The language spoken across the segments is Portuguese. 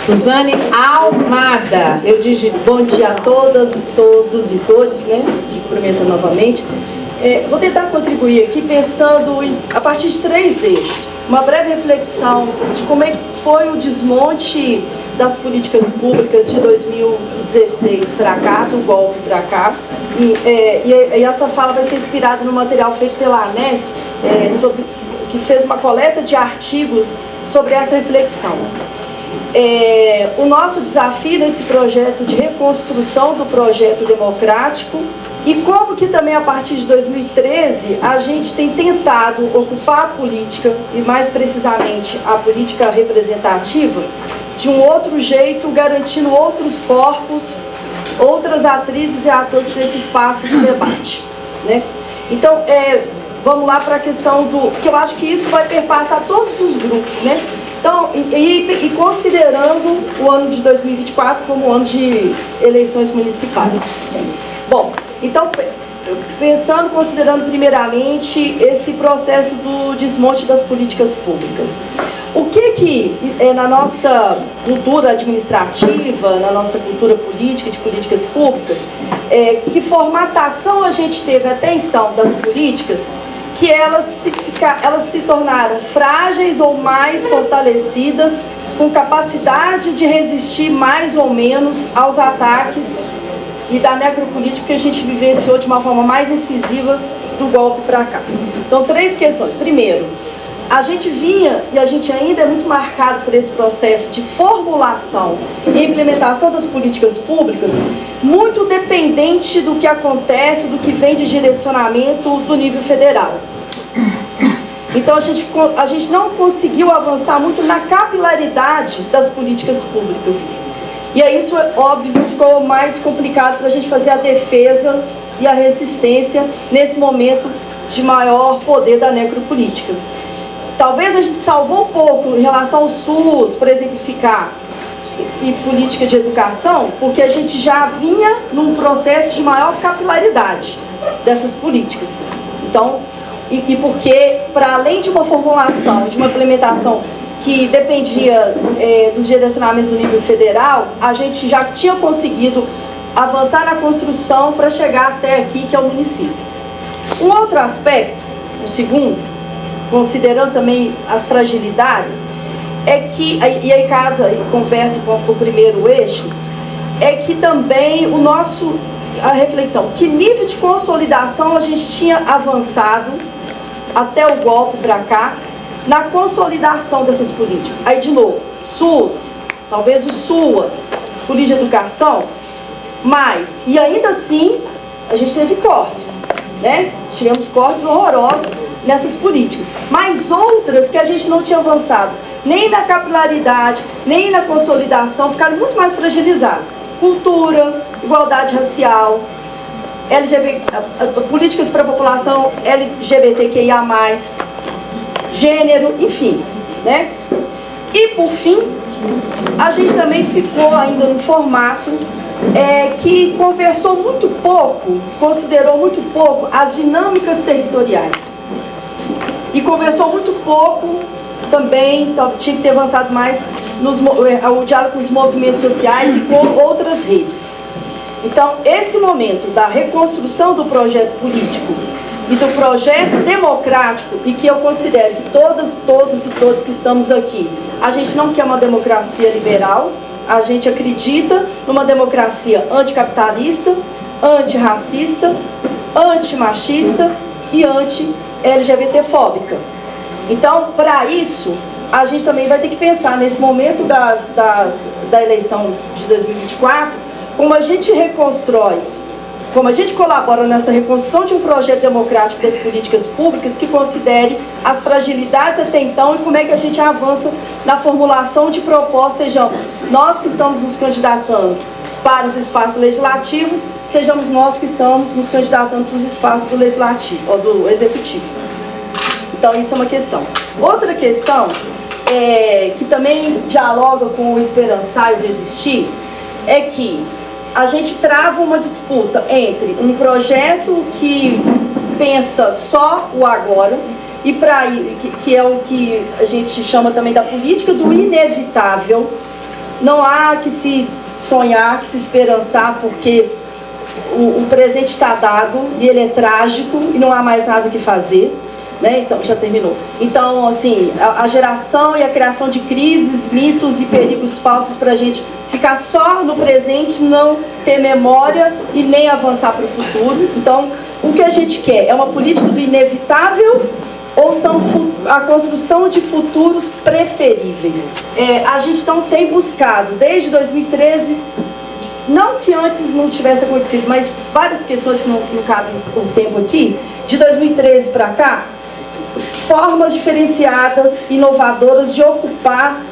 Suzane Almada. Eu digito bom dia a todas, todos e todes, né? Cumprimento novamente. Vou tentar contribuir aqui pensando a partir de 3 eixos. Uma breve reflexão de como é que foi o desmonte das políticas públicas de 2016 para cá, do golpe para cá. E essa fala vai ser inspirada no material feito pela ANESP, que fez uma coleta de artigos sobre essa reflexão. O nosso desafio nesse projeto de reconstrução do projeto democrático e como que também a partir de 2013 a gente tem tentado ocupar a política, e mais precisamente a política representativa, de um outro jeito, garantindo outros corpos, outras atrizes e atores para esse espaço de debate, né? Então, vamos lá para a questão que eu acho que isso vai perpassar todos os grupos, né? Então, e considerando o ano de 2024 como ano de eleições municipais. Bom, então, considerando primeiramente esse processo do desmonte das políticas públicas. O que na nossa cultura administrativa, na nossa cultura política, de políticas públicas, que formatação a gente teve até então das políticas, que elas se tornaram frágeis ou mais fortalecidas, com capacidade de resistir mais ou menos aos ataques e da necropolítica que a gente vivenciou de uma forma mais incisiva do golpe para cá. Então, 3 questões. Primeiro, a gente vinha, e a gente ainda é muito marcado por esse processo de formulação e implementação das políticas públicas, muito dependente do que acontece, do que vem de direcionamento do nível federal. Então a gente não conseguiu avançar muito na capilaridade das políticas públicas. E aí isso, óbvio, ficou mais complicado para a gente fazer a defesa e a resistência nesse momento de maior poder da necropolítica. Talvez a gente salvou um pouco em relação ao SUS, por exemplificar, e política de educação, porque a gente já vinha num processo de maior capilaridade dessas políticas. Então, e porque, para além de uma formulação, de uma implementação que dependia dos direcionamentos do nível federal, a gente já tinha conseguido avançar na construção para chegar até aqui, que é o município. Um outro aspecto, o segundo, considerando também as fragilidades, é que, e aí casa e conversa com o primeiro eixo, é que também a reflexão, que nível de consolidação a gente tinha avançado até o golpe para cá, na consolidação dessas políticas. Aí, de novo, SUS, talvez o SUAS, política de educação, mas, e ainda assim, a gente teve cortes, né? Tivemos cortes horrorosos nessas políticas, mas outras que a gente não tinha avançado, nem na capilaridade, nem na consolidação, ficaram muito mais fragilizadas. Cultura, igualdade racial, políticas para a população LGBTQIA+, gênero, enfim, né? E por fim, a gente também ficou ainda num formato que considerou muito pouco as dinâmicas territoriais. E conversou muito pouco também, então, tinha que ter avançado mais o diálogo com os movimentos sociais e com outras redes. Então, esse momento da reconstrução do projeto político e do projeto democrático, e que eu considero que todas, todos e todos que estamos aqui, a gente não quer uma democracia liberal, a gente acredita numa democracia anticapitalista, antirracista, antimachista e anti-LGBTfóbica. Então, para isso, a gente também vai ter que pensar nesse momento da eleição de 2024, como a gente reconstrói, como a gente colabora nessa reconstrução de um projeto democrático das políticas públicas que considere as fragilidades até então e como é que a gente avança na formulação de propostas, sejamos nós que estamos nos candidatando para os espaços legislativos, sejamos nós que estamos nos candidatando para os espaços do legislativo, ou do executivo. Então, isso é uma questão. Outra questão, que também dialoga com o esperançar e o resistir, é que a gente trava uma disputa entre um projeto que pensa só o agora, e que é o que a gente chama também da política do inevitável, não há que se sonhar, que se esperançar, porque o presente está dado e ele é trágico e não há mais nada o que fazer, né? Então, já terminou. Então, assim, a geração e a criação de crises, mitos e perigos falsos para a gente ficar só no presente, não ter memória e nem avançar para o futuro. Então, o que a gente quer é uma política do inevitável ou são a construção de futuros preferíveis? A gente então tem buscado, desde 2013, não que antes não tivesse acontecido, mas várias questões que não cabem o tempo aqui, de 2013 para cá, formas diferenciadas, inovadoras de ocupar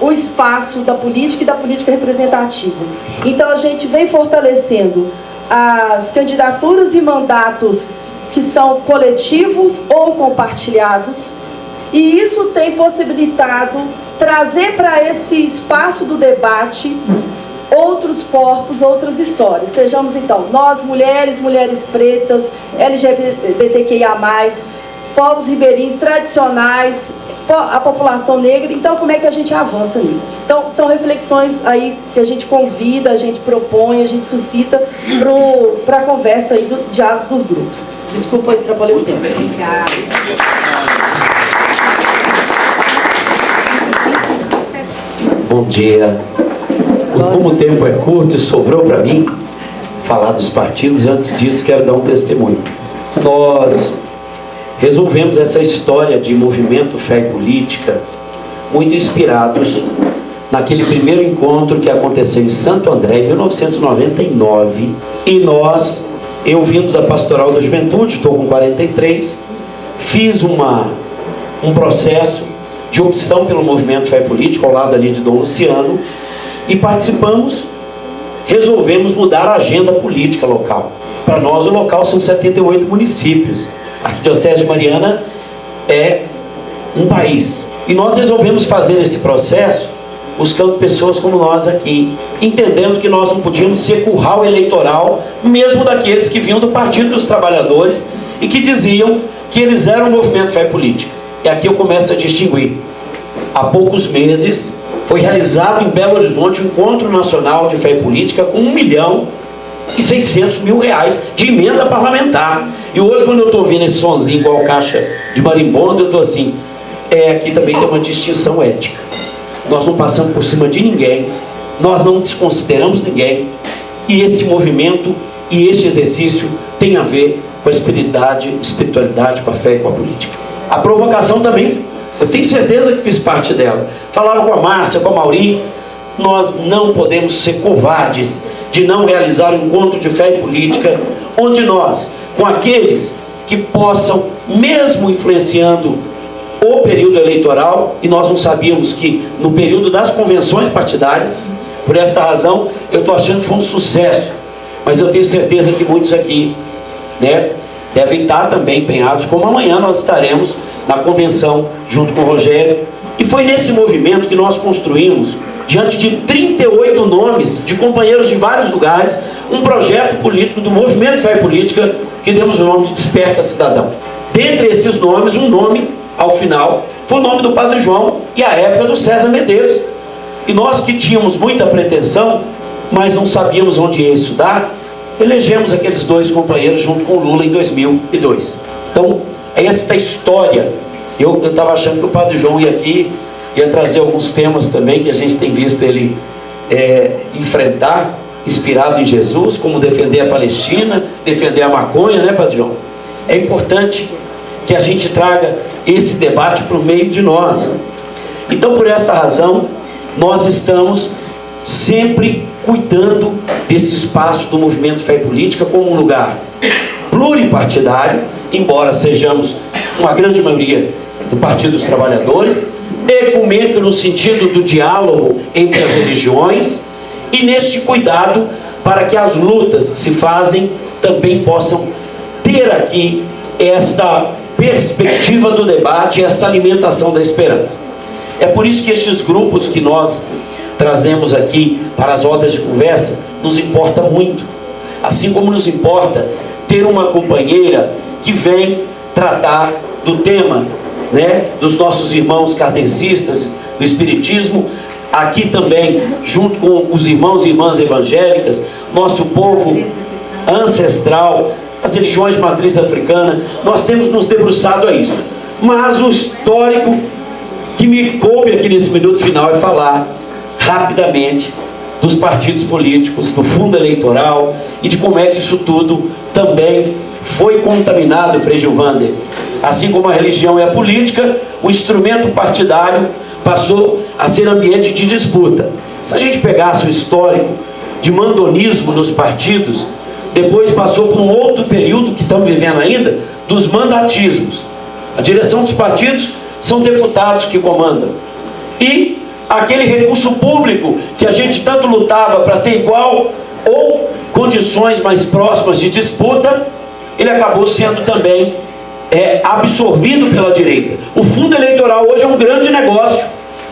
o espaço da política e da política representativa. Então a gente vem fortalecendo as candidaturas e mandatos que são coletivos ou compartilhados, e isso tem possibilitado trazer para esse espaço do debate outros corpos, outras histórias. Sejamos então nós, mulheres, mulheres pretas, LGBTQIA+, povos ribeirinhos tradicionais, a população negra. Então, como é que a gente avança nisso? Então, são reflexões aí que a gente convida, a gente propõe, a gente suscita para a conversa aí do diálogo dos grupos. Desculpa, extrapolei o tempo. Obrigada. Bom dia. Como o tempo é curto e sobrou para mim falar dos partidos, antes disso quero dar um testemunho. Nós resolvemos essa história de movimento Fé e Política muito inspirados naquele primeiro encontro que aconteceu em Santo André, em 1999, e eu vindo da Pastoral da Juventude, estou com 43, fiz um processo de opção pelo movimento Fé e Política, ao lado ali de Dom Luciano, e participamos, resolvemos mudar a agenda política local. Para nós o local são 78 municípios. A Arquidiocese de Mariana é um país. E nós resolvemos fazer esse processo buscando pessoas como nós aqui, entendendo que nós não podíamos ser curral eleitoral, mesmo daqueles que vinham do Partido dos Trabalhadores e que diziam que eles eram um movimento Fé e Política. E aqui eu começo a distinguir. Há poucos meses foi realizado em Belo Horizonte um encontro nacional de Fé e Política com R$1.600.000 de emenda parlamentar. E hoje, quando eu estou ouvindo esse sonzinho igual caixa de marimbondo, eu estou assim, aqui também tem uma distinção ética. Nós não passamos por cima de ninguém, nós não desconsideramos ninguém, e esse movimento e este exercício tem a ver com a espiritualidade, com a fé e com a política. A provocação também, eu tenho certeza que fiz parte dela. Falava com a Márcia, com a Mauri, nós não podemos ser covardes de não realizar um encontro de fé e política, onde nós, com aqueles que possam, mesmo influenciando o período eleitoral, e nós não sabíamos que no período das convenções partidárias, por esta razão, eu estou achando que foi um sucesso, mas eu tenho certeza que muitos aqui, devem estar também empenhados, como amanhã nós estaremos na convenção junto com o Rogério. E foi nesse movimento que nós construímos, diante de 38 nomes de companheiros de vários lugares, um projeto político do movimento Fé e Política, que demos o nome de Desperta Cidadão. Dentre esses nomes, um nome, ao final, foi o nome do Padre João e a época do César Medeiros. E nós que tínhamos muita pretensão, mas não sabíamos onde ia estudar, elegemos aqueles dois companheiros junto com o Lula em 2002. Então, esta história, eu estava achando que o Padre João ia trazer alguns temas também que a gente tem visto ele enfrentar, inspirado em Jesus, como defender a Palestina, defender a maconha, né, Padre João? É importante que a gente traga esse debate para o meio de nós. Então, por esta razão, nós estamos sempre cuidando desse espaço do movimento Fé e Política como um lugar pluripartidário, embora sejamos uma grande maioria do Partido dos Trabalhadores, ecumênico no sentido do diálogo entre as religiões, e neste cuidado para que as lutas que se fazem também possam ter aqui esta perspectiva do debate, esta alimentação da esperança. É por isso que estes grupos que nós trazemos aqui para as rodas de conversa nos importa muito, assim como nos importa ter uma companheira que vem tratar do tema, dos nossos irmãos kardecistas, do Espiritismo, aqui também, junto com os irmãos e irmãs evangélicas, nosso povo ancestral, as religiões de matriz africana, nós temos nos debruçado a isso. Mas o histórico que me coube aqui nesse minuto final é falar rapidamente dos partidos políticos, do fundo eleitoral e de como é que isso tudo também foi contaminado, Frei Gilvander. Assim como a religião e a política, o instrumento partidário passou a ser ambiente de disputa. Se a gente pegasse o histórico de mandonismo nos partidos, depois passou por um outro período que estamos vivendo ainda, dos mandatismos. A direção dos partidos são deputados que comandam. E aquele recurso público que a gente tanto lutava para ter igual ou condições mais próximas de disputa, ele acabou sendo também absorvido pela direita. O fundo eleitoral hoje é um grande negócio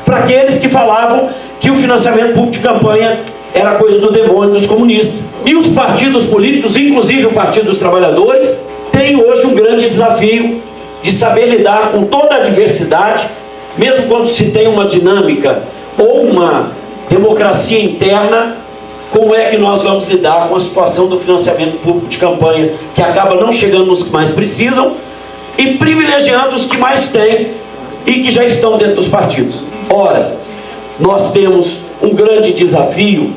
para aqueles que falavam que o financiamento público de campanha era coisa do demônio, dos comunistas. E os partidos políticos, inclusive o Partido dos Trabalhadores, têm hoje um grande desafio de saber lidar com toda a diversidade, mesmo quando se tem uma dinâmica ou uma democracia interna. Como é que nós vamos lidar com a situação do financiamento público de campanha, que acaba não chegando nos que mais precisam e privilegiando os que mais têm e que já estão dentro dos partidos? Ora, nós temos um grande desafio,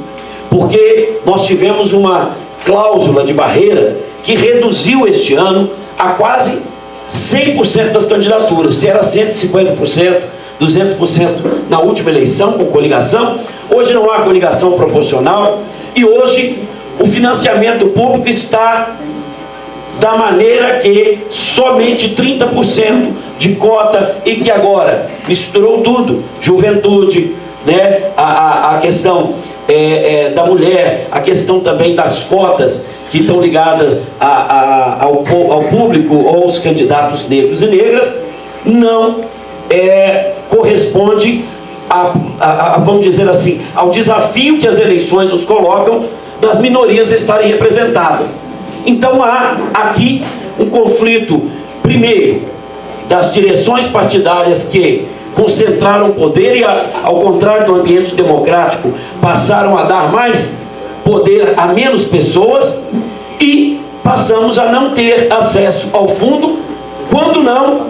porque nós tivemos uma cláusula de barreira que reduziu este ano a quase 100% das candidaturas. Se era 150%, 200% na última eleição com coligação, hoje não há coligação proporcional e hoje o financiamento público está da maneira que somente 30% de cota, e que agora misturou tudo, juventude, né? a questão da mulher, a questão também das cotas que estão ligadas ao público ou aos candidatos negros e negras, não corresponde vamos dizer assim, ao desafio que as eleições nos colocam das minorias estarem representadas. Então há aqui um conflito, primeiro, das direções partidárias que concentraram poder e, ao contrário do ambiente democrático, passaram a dar mais poder a menos pessoas, e passamos a não ter acesso ao fundo, quando não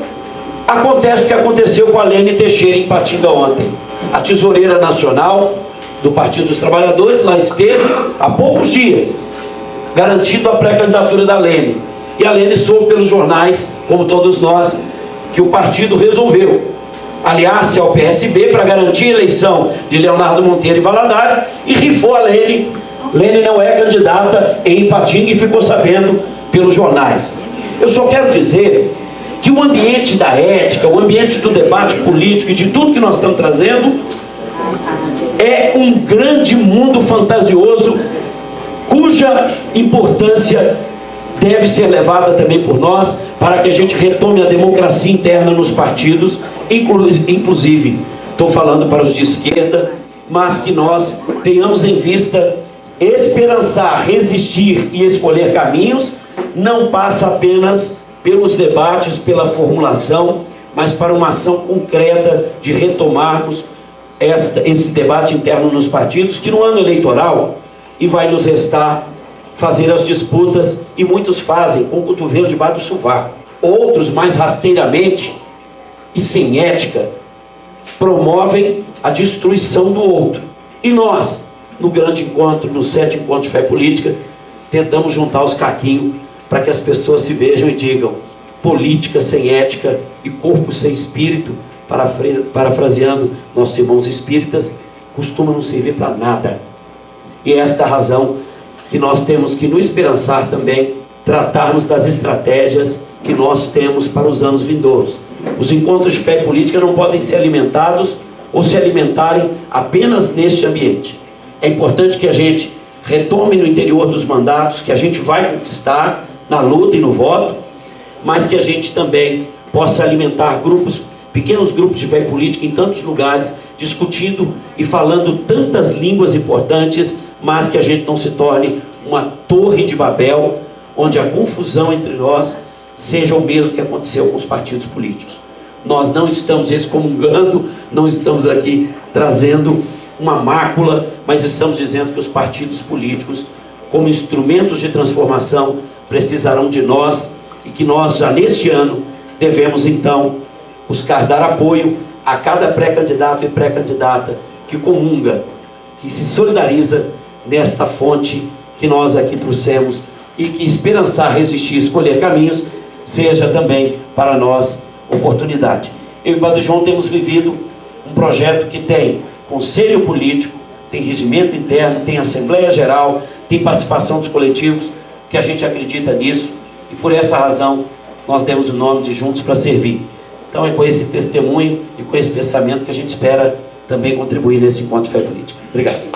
acontece o que aconteceu com a Lene Teixeira em Patinga ontem. A tesoureira nacional do Partido dos Trabalhadores lá esteve há poucos dias, garantindo a pré-candidatura da Lene. E a Lene soube pelos jornais, como todos nós, que o partido resolveu aliar-se ao PSB para garantir a eleição de Leonardo Monteiro e Valadares, e rifou a Lene. Lene não é candidata em Ipatinga e ficou sabendo pelos jornais. Eu só quero dizer que o ambiente da ética, o ambiente do debate político e de tudo que nós estamos trazendo é um grande mundo fantasioso, cuja importância deve ser levada também por nós, para que a gente retome a democracia interna nos partidos, inclusive, estou falando para os de esquerda, mas que nós tenhamos em vista esperançar, resistir e escolher caminhos. Não passa apenas pelos debates, pela formulação, mas para uma ação concreta de retomarmos esse debate interno nos partidos, que no ano eleitoral, e vai nos restar fazer as disputas, e muitos fazem com o cotovelo debaixo do sovaco. Outros, mais rasteiramente e sem ética, promovem a destruição do outro. E nós, no grande encontro, no 7º encontro de fé política, tentamos juntar os caquinhos para que as pessoas se vejam e digam: política sem ética e corpo sem espírito, parafraseando nossos irmãos espíritas, costuma não servir para nada. E é esta a razão que nós temos que nos esperançar também, tratarmos das estratégias que nós temos para os anos vindouros. Os encontros de fé política não podem ser alimentados ou se alimentarem apenas neste ambiente. É importante que a gente retome no interior dos mandatos, que a gente vai conquistar na luta e no voto, mas que a gente também possa alimentar pequenos grupos de fé política em tantos lugares, discutindo e falando tantas línguas importantes, mas que a gente não se torne uma torre de Babel, onde a confusão entre nós seja o mesmo que aconteceu com os partidos políticos. Nós não estamos excomungando, não estamos aqui trazendo uma mácula, mas estamos dizendo que os partidos políticos, como instrumentos de transformação, precisarão de nós e que nós, já neste ano, devemos então buscar dar apoio a cada pré-candidato e pré-candidata que comunga, que se solidariza nesta fonte que nós aqui trouxemos e que esperançar, resistir, escolher caminhos, seja também para nós oportunidade. Eu e Padre João temos vivido um projeto que tem conselho político, tem regimento interno, tem assembleia geral, tem participação dos coletivos, que a gente acredita nisso, e por essa razão nós demos o nome de Juntos para Servir. Então é com esse testemunho e com esse pensamento que a gente espera também contribuir nesse encontro de fé política. Obrigado.